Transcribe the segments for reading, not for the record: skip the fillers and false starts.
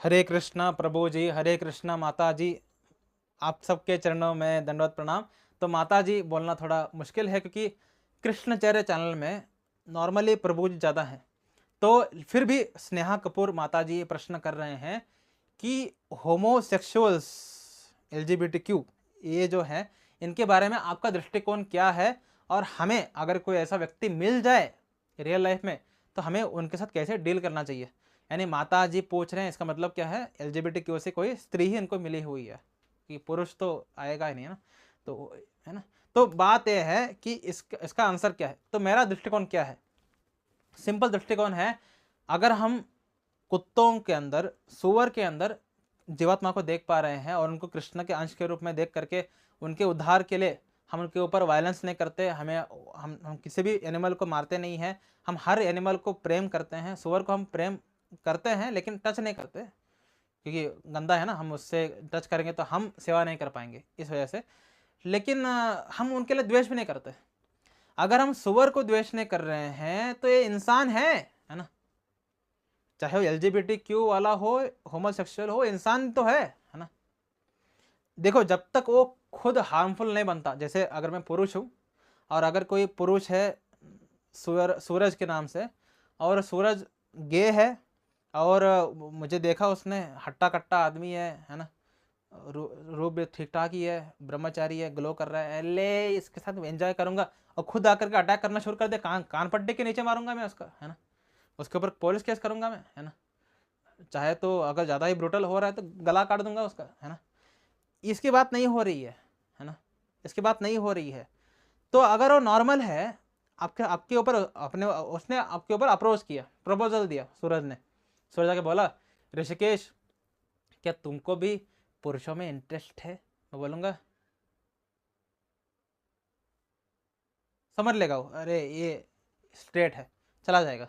हरे कृष्णा प्रभु जी, हरे कृष्णा माता जी। आप सबके चरणों में दंडवत प्रणाम। तो माता जी बोलना थोड़ा मुश्किल है क्योंकि कृष्णचर्य चैनल में नॉर्मली प्रभु जी ज़्यादा हैं। तो फिर भी स्नेहा कपूर माता जी ये प्रश्न कर रहे हैं कि होमोसेक्सुअल्स, एलजीबीटीक्यू, ये जो है इनके बारे में आपका दृष्टिकोण क्या है, और हमें अगर कोई ऐसा व्यक्ति मिल जाए रियल लाइफ में तो हमें उनके साथ कैसे डील करना चाहिए। यानी माता जी पूछ रहे हैं, इसका मतलब क्या है, एलजीबीटीक्यू से कोई स्त्री ही इनको मिली हुई है कि पुरुष तो आएगा ही नहीं, है ना। तो है ना, तो बात यह है कि इसका आंसर क्या है। तो मेरा दृष्टिकोण क्या है, सिंपल दृष्टिकोण है। अगर हम कुत्तों के अंदर, सुअर के अंदर जीवात्मा को देख पा रहे हैं और उनको कृष्ण के अंश के रूप में देख करके उनके उद्धार के लिए हम उनके ऊपर वायलेंस नहीं करते, हम किसी भी एनिमल को मारते नहीं हैं, हम हर एनिमल को प्रेम करते हैं। सुअर को हम प्रेम करते हैं लेकिन टच नहीं करते क्योंकि गंदा है ना, हम उससे टच करेंगे तो हम सेवा नहीं कर पाएंगे इस वजह से। लेकिन हम उनके लिए द्वेष भी नहीं करते। अगर हम सुअर को द्वेष नहीं कर रहे हैं तो ये इंसान है ना। चाहे वो एलजीबीटी वाला हो, होमोसेक्सुअल हो, इंसान तो है ना। देखो, जब तक वो खुद हार्मफुल नहीं बनता, जैसे अगर मैं पुरुष हूँ और अगर कोई पुरुष है सूरज के नाम से, और सूरज गे है और मुझे देखा उसने, हट्टा कट्टा आदमी है ना, रूप भी ठीक ठाक ही है, ब्रह्मचारी है, ग्लो कर रहा है, ले इसके साथ एंजॉय करूंगा, और खुद आकर के अटैक करना शुरू कर दे, कान पट्टी के नीचे मारूंगा मैं उसका, है ना। उसके ऊपर पुलिस केस करूंगा मैं, है ना। चाहे तो अगर ज़्यादा ही ब्रूटल हो रहा है तो गला काट दूंगा उसका, है ना। इसकी बात नहीं हो रही है ना। इसकी बात नहीं हो रही है। तो अगर वो नॉर्मल है, आपके आपके ऊपर अपने उसने आपके ऊपर अप्रोच किया, प्रपोजल दिया सूरज ने, सूरज आके बोला, ऋषिकेश क्या तुमको भी पुरुषों में इंटरेस्ट है। मैं बोलूँगा समझ लेगा वो, अरे ये स्ट्रेट है, चला जाएगा।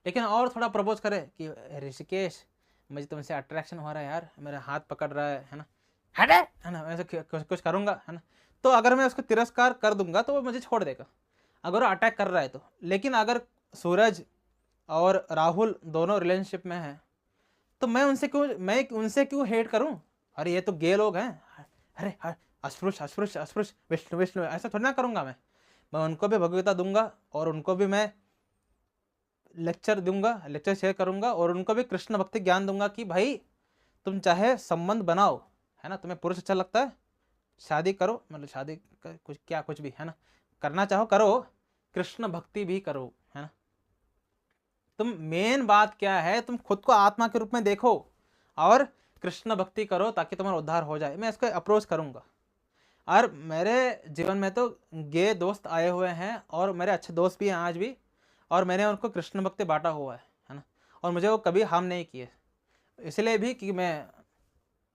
लेकिन और थोड़ा प्रपोज करे कि ऋषिकेश मुझे तुमसे अट्रैक्शन हो रहा है यार, मेरा हाथ पकड़ रहा है ना, हटे, है ना, ऐसे कुछ करूँगा, है ना। तो अगर मैं उसको तिरस्कार कर दूंगा तो वो मुझे छोड़ देगा, अगर वो अटैक कर रहा है तो। लेकिन अगर सूरज और राहुल दोनों रिलेशनशिप में हैं तो मैं उनसे क्यों हेट करूं। अरे ये तो गे लोग हैं, अरे अस्पृश्य अस्पृश्य अस्पृश्य, विष्णु विष्णु, ऐसा थोड़ी ना करूंगा मैं उनको भी भगवता दूंगा और उनको भी मैं लेक्चर दूंगा, लेक्चर शेयर करूंगा, और उनको भी कृष्ण भक्ति ज्ञान दूंगा कि भाई तुम चाहे संबंध बनाओ, है ना, तुम्हें पुरुष अच्छा लगता है, शादी करो, मतलब शादी कुछ क्या कुछ भी, है ना, करना चाहो करो, कृष्ण भक्ति भी करो, है ना। तुम मेन बात क्या है, तुम खुद को आत्मा के रूप में देखो और कृष्ण भक्ति करो ताकि तुम्हारा उद्धार हो जाए। मैं इसको अप्रोच करूंगा। और मेरे जीवन में तो गे दोस्त आए हुए हैं और मेरे अच्छे दोस्त भी हैं आज भी, और मैंने उनको कृष्ण भक्ति बांटा हुआ है ना, और मुझे वो कभी हार्म नहीं किए, इसलिए भी कि मैं,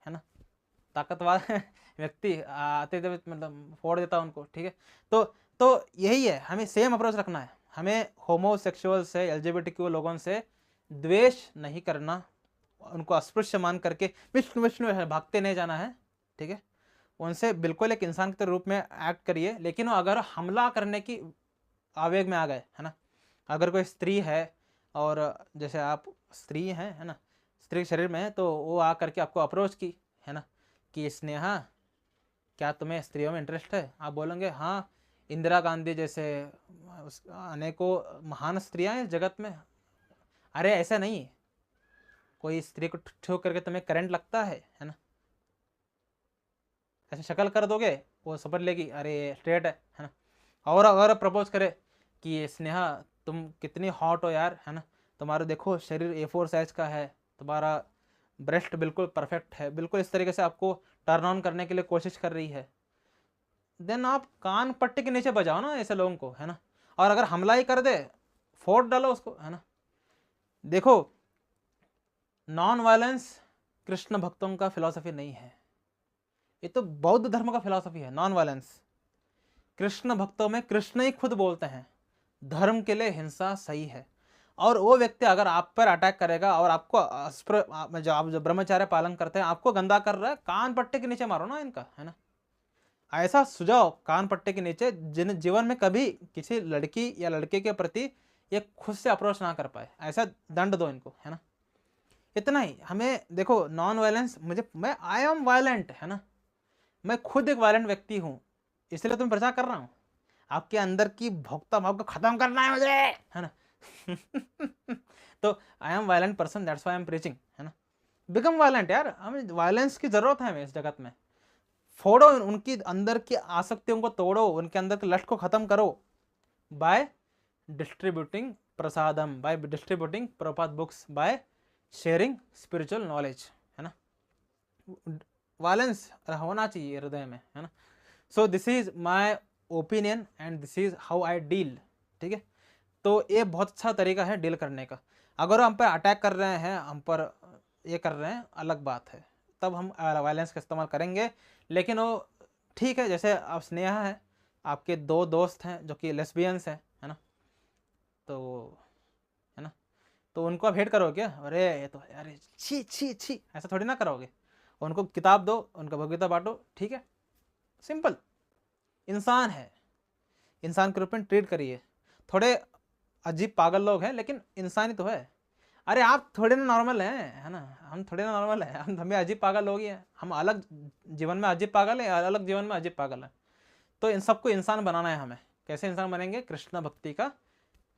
है ना, ताकतवर व्यक्ति आते थे मतलब फोड़ देता उनको, ठीक है। तो यही है, हमें सेम अप्रोच रखना है। हमें होमोसेक्सुअल से, एलजीबीटीक्यू लोगों से द्वेष नहीं करना, उनको अस्पृश्य मान करके विष्णु विष्णु भागते नहीं जाना है, ठीक है। उनसे बिल्कुल एक इंसान के रूप में एक्ट करिए, लेकिन वो अगर हमला करने की आवेग में आ गए, है ना, अगर कोई स्त्री है और जैसे आप स्त्री हैं, है ना, स्त्री के शरीर में है, तो वो आ करके आपको अप्रोच की, है ना, कि स्नेहा क्या तुम्हें स्त्रियों में इंटरेस्ट है। आप बोलेंगे हाँ, इंदिरा गांधी जैसे अनेकों महान स्त्रियां हैं जगत में। अरे ऐसा नहीं, कोई स्त्री को ठोक करके तुम्हें करंट लगता है ना, ऐसे शक्ल कर दोगे वो समझ लेगी अरे स्ट्रेट है ना। और अगर प्रपोज करे कि स्नेहा तुम कितनी हॉट हो यार, है ना, तुम्हारा देखो शरीर A4 साइज का है, तुम्हारा ब्रेस्ट बिल्कुल परफेक्ट है, बिल्कुल इस तरीके से आपको टर्न ऑन करने के लिए कोशिश कर रही है, देन आप कान पट्टी के नीचे बजाओ ना ऐसे लोगों को, है ना। और अगर हमला ही कर दे, फोड़ डालो उसको, है ना। देखो, नॉन वायलेंस कृष्ण भक्तों का फिलॉसफी नहीं है, ये तो बौद्ध धर्म का फिलॉसफी है, नॉन वायलेंस। कृष्ण भक्तों में कृष्ण ही खुद बोलते हैं धर्म के लिए हिंसा सही है। और वो व्यक्ति अगर आप पर अटैक करेगा और आपको जो आप जो ब्रह्मचार्य पालन करते हैं आपको गंदा कर रहा है, कान पट्टे के नीचे मारो ना इनका, है ना। ऐसा सुझाव कान पट्टे के नीचे, जिन जीवन में कभी किसी लड़की या लड़के के प्रति ये खुद से अप्रोच ना कर पाए, ऐसा दंड दो इनको, है ना। इतना ही हमें देखो, नॉन वायलेंस, मैं आई एम वायलेंट, है ना, मैं खुद एक वायलेंट व्यक्ति हूँ, इसलिए तो मैं प्रचार कर रहा हूँ। आपके अंदर की भोक्ता भाव को खत्म करना है मुझे, है ना। तो I am violent person, that's why I am preaching, है ना। बिकम वायलेंट यार, हमें वायलेंस की जरूरत है हमें इस जगत में। फोड़ो उनकी अंदर की आसक्तियों को, तोड़ो उनके अंदर की लस्ट को खत्म करो, बाय डिस्ट्रीब्यूटिंग प्रसादम, बाय डिस्ट्रीब्यूटिंग प्रपात books, by sharing spiritual knowledge, है ना। वायलेंस होना चाहिए हृदय में, है ना। So this is my opinion and this is how I deal, ठीक है। तो ये बहुत अच्छा तरीका है डील करने का। अगर हम पर अटैक कर रहे हैं, हम पर ये कर रहे हैं, अलग बात है, तब हम वायलेंस का इस्तेमाल करेंगे। लेकिन वो ठीक है, जैसे अब स्नेहा है, आपके दो दोस्त हैं जो कि लेस्बियंस हैं, है ना, तो है ना, तो उनको आप हेट करोगे क्या, अरे ये तो अरे छी छी छी, ऐसा थोड़ी ना करोगे। उनको किताब दो, उनका भगवगीता बांटो, ठीक है, सिंपल। इंसान है, इंसान के रूप में ट्रीट करिए। थोड़े अजीब पागल लोग हैं, लेकिन इंसान ही तो है। अरे आप थोड़े ना नॉर्मल हैं, है ना, हम थोड़े ना नॉर्मल हैं, हमें अजीब पागल लोग ही हैं। हम अलग जीवन में अजीब पागल हैं, अलग जीवन में अजीब पागल हैं। तो इन सबको इंसान बनाना है हमें। कैसे इंसान बनेंगे, कृष्ण भक्ति का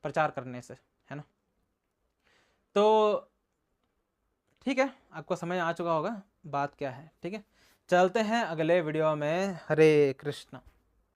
प्रचार करने से, है ना। तो ठीक है, आपको समझ आ चुका होगा बात क्या है, ठीक है। चलते हैं अगले वीडियो में। हरे कृष्ण।